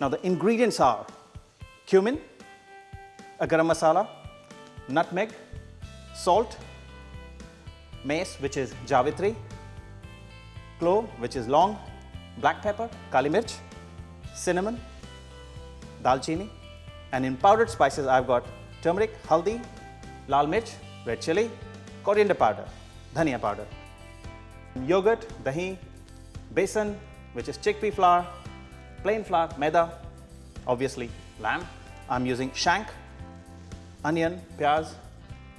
Now the ingredients are cumin, a garam masala, nutmeg, salt, mace, which is javitri, clove, which is long, black pepper, kali mirch, cinnamon, dalchini, and in powdered spices I've got turmeric, haldi, lal mirch, red chilli, coriander powder, dhania powder, yogurt, dahi, besan, which is chickpea flour, plain flour, maida, obviously lamb. I'm using shank, onion, pyaz,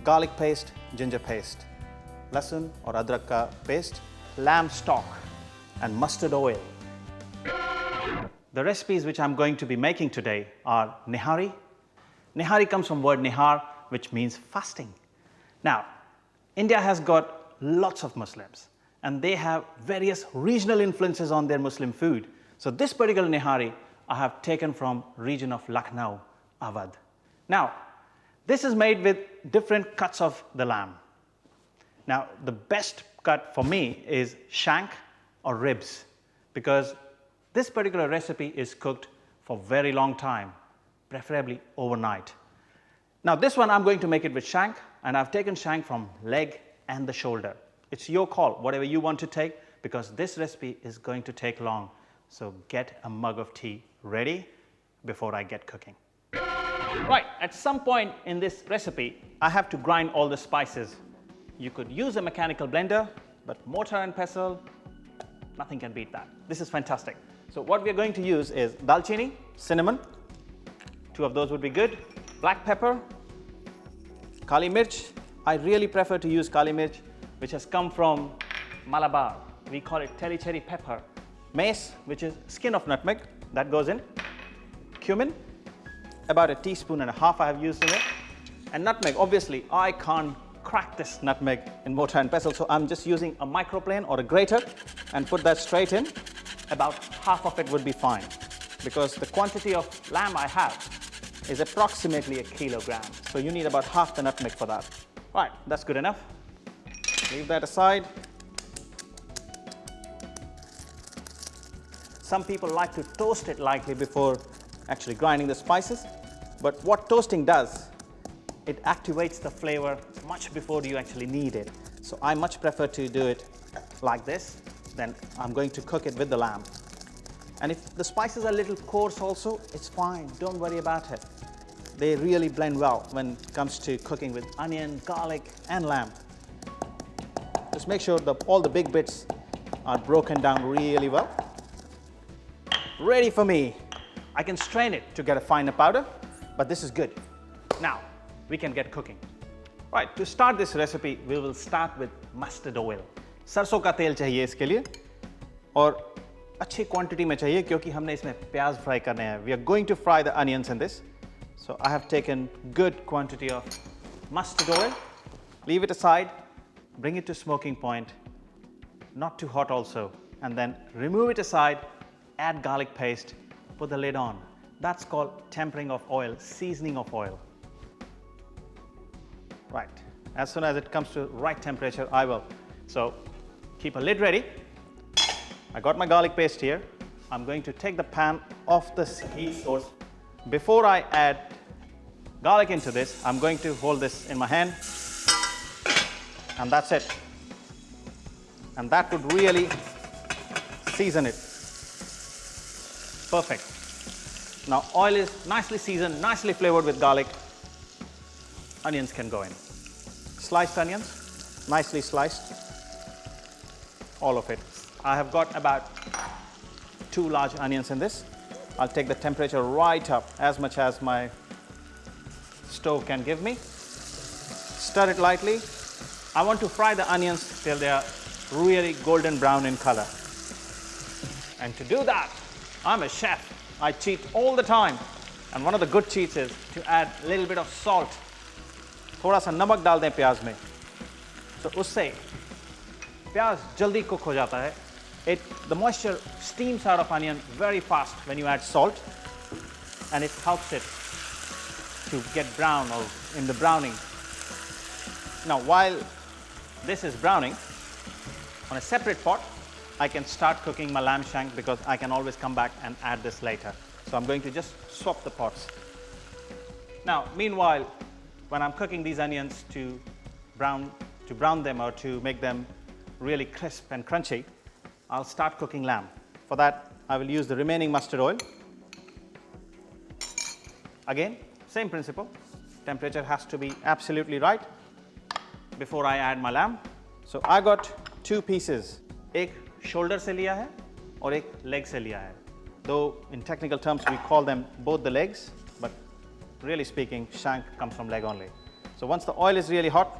garlic paste, ginger paste, lasun or adrak ka paste, lamb stock, and mustard oil. The recipes which I'm going to be making today are nihari. Nihari comes from word nihar, which means fasting. Now, India has got lots of Muslims and they have various regional influences on their Muslim food. So this particular nihari I have taken from region of Lucknow, Awadh. Now, this is made with different cuts of the lamb. Now, the best cut for me is shank or ribs because this particular recipe is cooked for a very long time, preferably overnight. Now, this one I'm going to make it with shank, and I've taken shank from leg and the shoulder. It's your call, whatever you want to take, because this recipe is going to take long. So get a mug of tea ready before I get cooking. Right, at some point in this recipe, I have to grind all the spices. You could use a mechanical blender, but mortar and pestle, nothing can beat that. This is fantastic. So what we're going to use is dalchini, cinnamon, 2 of those would be good, black pepper, kali mirch. I really prefer to use kali mirch, which has come from Malabar. We call it teri cherry pepper. Mace, which is skin of nutmeg, that goes in. Cumin, about 1.5 teaspoons I have used in it. And nutmeg, obviously, I can't crack this nutmeg in mortar and pestle, so I'm just using a microplane or a grater and put that straight in. About half of it would be fine because the quantity of lamb I have is approximately 1 kilogram. So you need about half the nutmeg for that. Right, that's good enough. Leave that aside. Some people like to toast it lightly before actually grinding the spices, but what toasting does, it activates the flavor much before you actually need it. So I much prefer to do it like this. Then I'm going to cook it with the lamb. And if the spices are a little coarse also, it's fine, don't worry about it. They really blend well when it comes to cooking with onion, garlic and lamb. Just make sure that all the big bits are broken down really well. Ready for me. I can strain it to get a finer powder, but this is good. Now, we can get cooking. Right, to start this recipe, we will start with mustard oil. सरसों का तेल चाहिए इसके लिए और अच्छी quantity में चाहिए क्योंकि हमने इसमें प्याज फ्राई करने हैं. We are going to fry the onions in this. So I have taken good quantity of mustard oil. Leave it aside, bring it to smoking point, not too hot also, and then remove it aside, add garlic paste, put the lid on. That's called tempering of oil, seasoning of oil. Right, as soon as it comes to right temperature, I will. So keep a lid ready. I got my garlic paste here. I'm going to take the pan off the heat source. Before I add garlic into this, I'm going to hold this in my hand, and that's it. And that would really season it. Perfect. Now oil is nicely seasoned, nicely flavored with garlic. Onions can go in. Sliced onions, nicely sliced. All of it. I have got about 2 large onions in this. I'll take the temperature right up as much as my stove can give me. Stir it lightly. I want to fry the onions till they are really golden brown in color. And to do that, I'm a chef. I cheat all the time. And one of the good cheats is to add a little bit of salt. थोड़ा सा नमक डाल दें प्याज में. तो उससे प्याज जल्दी cook हो जाता है. The moisture steams out of onion very fast when you add salt, and it helps it to get brown or in the browning. Now, while this is browning, on a separate pot, I can start cooking my lamb shank because I can always come back and add this later. So I'm going to just swap the pots. Now, meanwhile, when I'm cooking these onions to brown them or to make them really crisp and crunchy, I'll start cooking lamb. For that, I will use the remaining mustard oil. Again, same principle. Temperature has to be absolutely right before I add my lamb. So I got two pieces. एक shoulder से लिया है और एक leg से लिया है. Though in technical terms we call them both the legs, but really speaking, shank comes from leg only. So once the oil is really hot,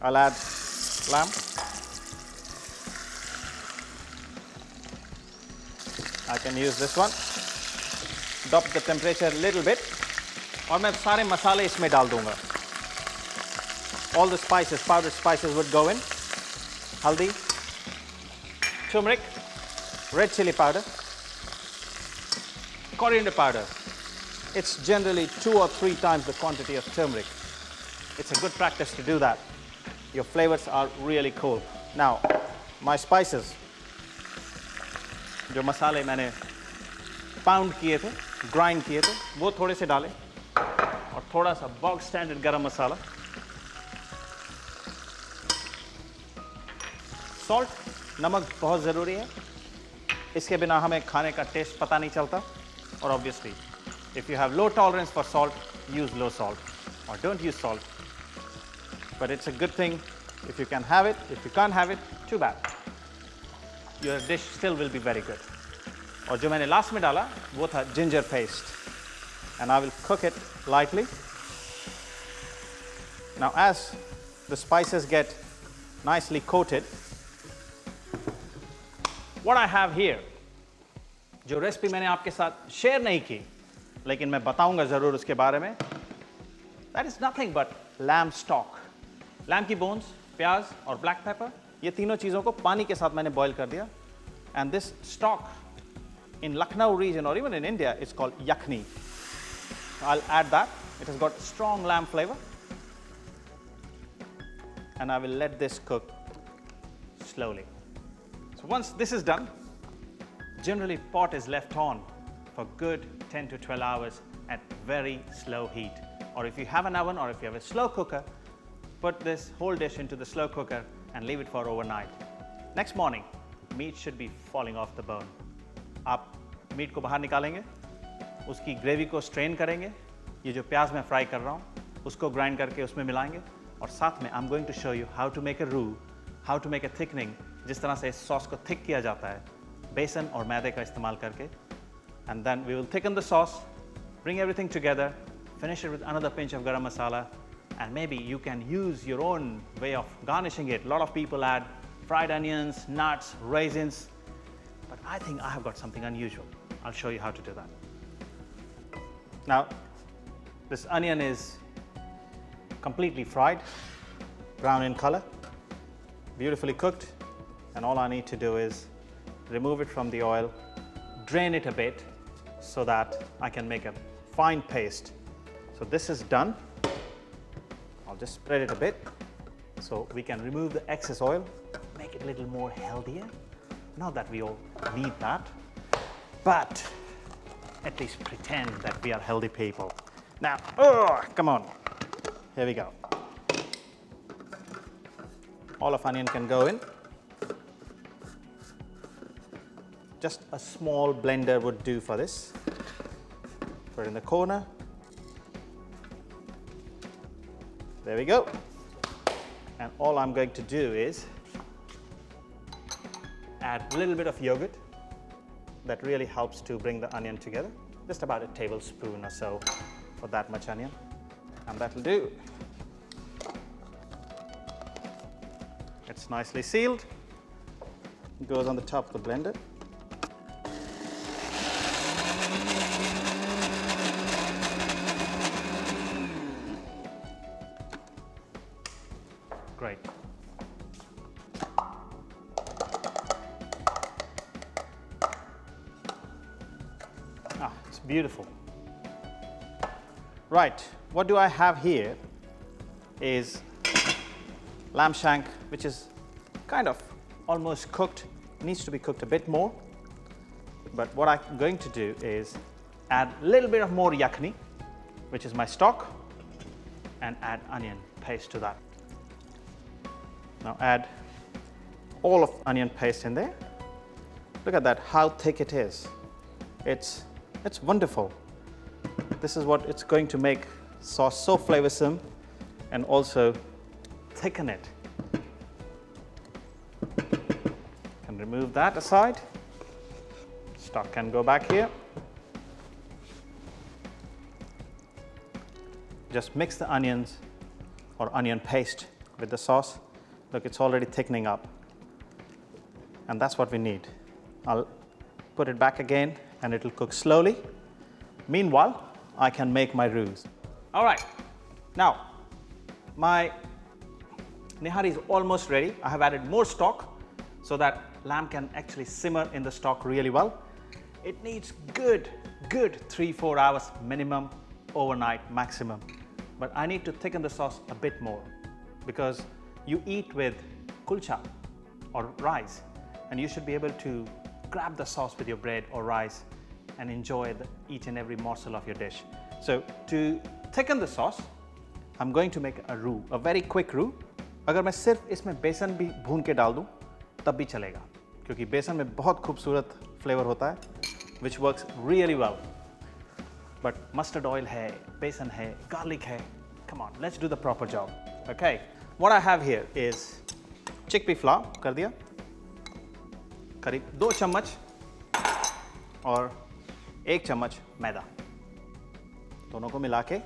I'll add lamb. I can use this one. Drop the temperature a little bit. और मैं सारे मसाले इसमें डाल दूंगा. All the spices, powdered spices would go in. Haldi, turmeric, red chili powder, coriander powder. It's generally 2 or 3 times the quantity of turmeric. It's a good practice to do that. Your flavors are really cool. Now, my spices. जो मसाले मैंने pound किए थे, grind किए थे, वो थोड़े से डालें और थोड़ा सा बॉग स्टैंडर्ड गरम मसाला. सॉल्ट, नमक बहुत ज़रूरी है. इसके बिना हमें खाने का टेस्ट पता नहीं चलता. और obviously if you have low tolerance for salt, use low salt or don't use salt. But it's a good thing if you can have it. If you can't have it, too bad. Your dish still will be very good. और जो मैंने last में डाला वो था ginger paste, and I will cook it lightly. Now as the spices get nicely coated, what I have here, जो recipe मैंने आपके साथ शेयर नहीं की लेकिन मैं बताऊंगा ज़रूर उसके बारे में, that is nothing but lamb stock. Lamb की बोन्स, प्याज और ब्लैक पेपर, ये तीनों चीज़ों को पानी के साथ मैंने बॉईल कर दिया. And this stock in Lucknow region or even in India is called yakhni. I'll add that. It has got strong lamb flavor. And I will let this cook slowly. So once this is done, generally pot is left on for good 10 to 12 hours at very slow heat. Or if you have an oven or if you have a slow cooker, put this whole dish into the slow cooker and leave it for overnight. Next morning, meat should be falling off the bone. आप meet को बाहर निकालेंगे, उसकी gravy को strain करेंगे, ये जो प्याज मैं फ्राई कर रहा हूँ उसको ग्राइंड करके उसमें मिलाएंगे और साथ में I'm going to show you how to make a roux, how to make a thickening, जिस तरह से इस सॉस को थिक किया जाता है बेसन और मैदे का इस्तेमाल करके. And then we will thicken the sauce, bring everything together, finish it with another pinch of garam masala, and maybe you can use your own way of garnishing it. A lot of people add fried onions, nuts, raisins, but I think I have got something unusual. I'll show you how to do that. Now, this onion is completely fried, brown in color, beautifully cooked, and all I need to do is remove it from the oil, drain it a bit so that I can make a fine paste. So this is done. I'll just spread it a bit so we can remove the excess oil, make it a little more healthier. Not that we all need that, but at least pretend that we are healthy people. Now, come on, here we go. All of onion can go in. Just a small blender would do for this. Put it in the corner. There we go. And all I'm going to do is add a little bit of yogurt. That really helps to bring the onion together. Just about a tablespoon or so for that much onion. And that'll do. It's nicely sealed. It goes on the top of the blender. Great. It's beautiful. Right, what do I have here is lamb shank, which is kind of almost cooked, needs to be cooked a bit more. But what I'm going to do is add a little bit of more yakhni, which is my stock, and add onion paste to that. Now add all of onion paste in there. Look at that, how thick it is. It's wonderful. This is what it's going to make sauce so flavorsome and also thicken it. Can remove that aside. Stock can go back here. Just mix the onions or onion paste with the sauce. Look, it's already thickening up. And that's what we need. I'll put it back again and it'll cook slowly. Meanwhile, I can make my roux. All right, now my nihari is almost ready. I have added more stock so that lamb can actually simmer in the stock really well. It needs good 3-4 hours minimum, overnight maximum. But I need to thicken the sauce a bit more because you eat with kulcha or rice, and you should be able to grab the sauce with your bread or rice and enjoy each and every morsel of your dish. So to thicken the sauce, I'm going to make a roux, a very quick roux. अगर मैं सिर्फ इसमें बेसन भी भून के डाल दूं तब भी चलेगा, क्योंकि बेसन में बहुत खूबसूरत फ्लेवर होता है, which works really well. But mustard oil है, बेसन है, garlic है. Come on, let's do the proper job. Okay, what I have here is chickpea flour, कर दिया, करीब 2 चम्मच और 1 चम्मच मैदा, दोनों को मिला के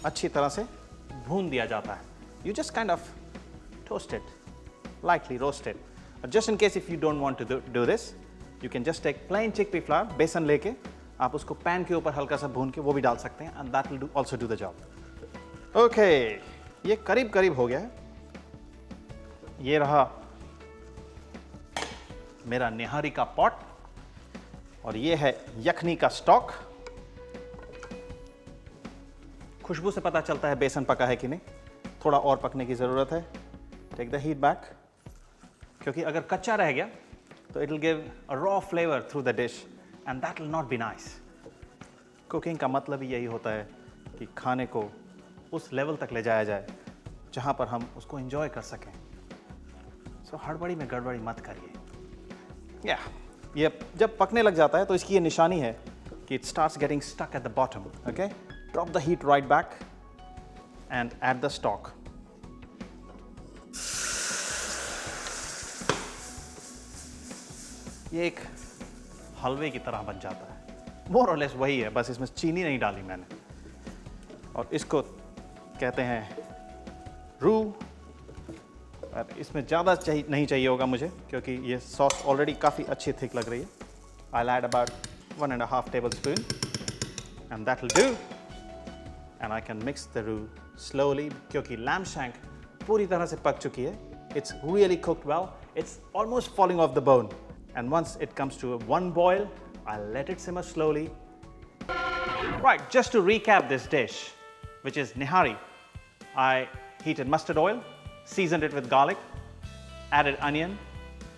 अच्छी तरह से भून दिया जाता है. You just kind of toast it, lightly roast it. Just in case if you don't want to do this, you can just take plain chickpea flour, बेसन लेके आप उसको पैन के ऊपर हल्का सा भून के वो भी डाल सकते हैं, and that will also do the job. Okay, ये करीब हो गया है. ये रहा मेरा निहारी का पॉट और ये है यखनी का स्टॉक. खुशबू से पता चलता है बेसन पका है कि नहीं. थोड़ा और पकने की ज़रूरत है. टेक द हीट बैक, क्योंकि अगर कच्चा रह गया तो it will give a raw flavour through the dish and that will not be nice. Cooking का मतलब ही यही होता है कि खाने को उस लेवल तक ले जाया जाए जहाँ पर हम उसको एंजॉय कर सकें. सो हड़बड़ी में गड़बड़ी मत करिए. ये जब पकने लग जाता है तो इसकी ये निशानी है कि it starts getting stuck at the bottom. Okay, drop the heat right back and add the stock. ये एक हलवे की तरह बन जाता है. मोर और लेस वही है, बस इसमें चीनी नहीं डाली मैंने. और इसको कहते हैं रू. और इसमें ज़्यादा नहीं चाहिए होगा मुझे, क्योंकि ये सॉस ऑलरेडी काफ़ी अच्छी थिक लग रही है. I'll add about 1.5 tablespoon and that will do. And I can mix the roux slowly, क्योंकि lamb shank पूरी तरह से पक चुकी है. It's really cooked well. It's almost falling off the bone. And once it comes to one boil, I'll let it simmer slowly. Right, just to recap this dish, which is nihari, I heated mustard oil, seasoned it with garlic, added onion,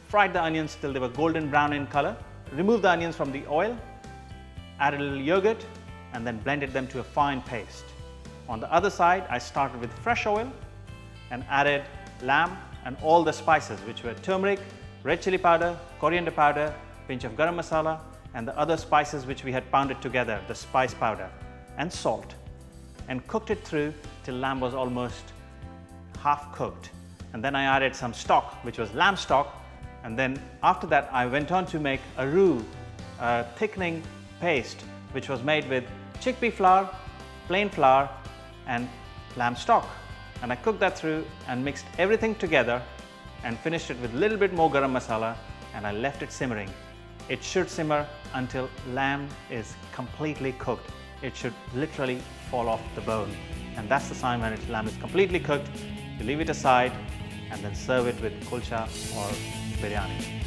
fried the onions till they were golden brown in color, removed the onions from the oil, added a little yogurt, and then blended them to a fine paste. On the other side, I started with fresh oil and added lamb and all the spices, which were turmeric, red chili powder, coriander powder, pinch of garam masala, and the other spices which we had pounded together, the spice powder, and salt, and cooked it through till lamb was almost half cooked. And then I added some stock, which was lamb stock, and then after that I went on to make a roux, a thickening paste, which was made with chickpea flour, plain flour, and lamb stock. And I cooked that through and mixed everything together and finished it with a little bit more garam masala, and I left it simmering. It should simmer until lamb is completely cooked. It should literally fall off the bone, and that's the sign when lamb is completely cooked. You leave it aside and then serve it with kulcha or biryani.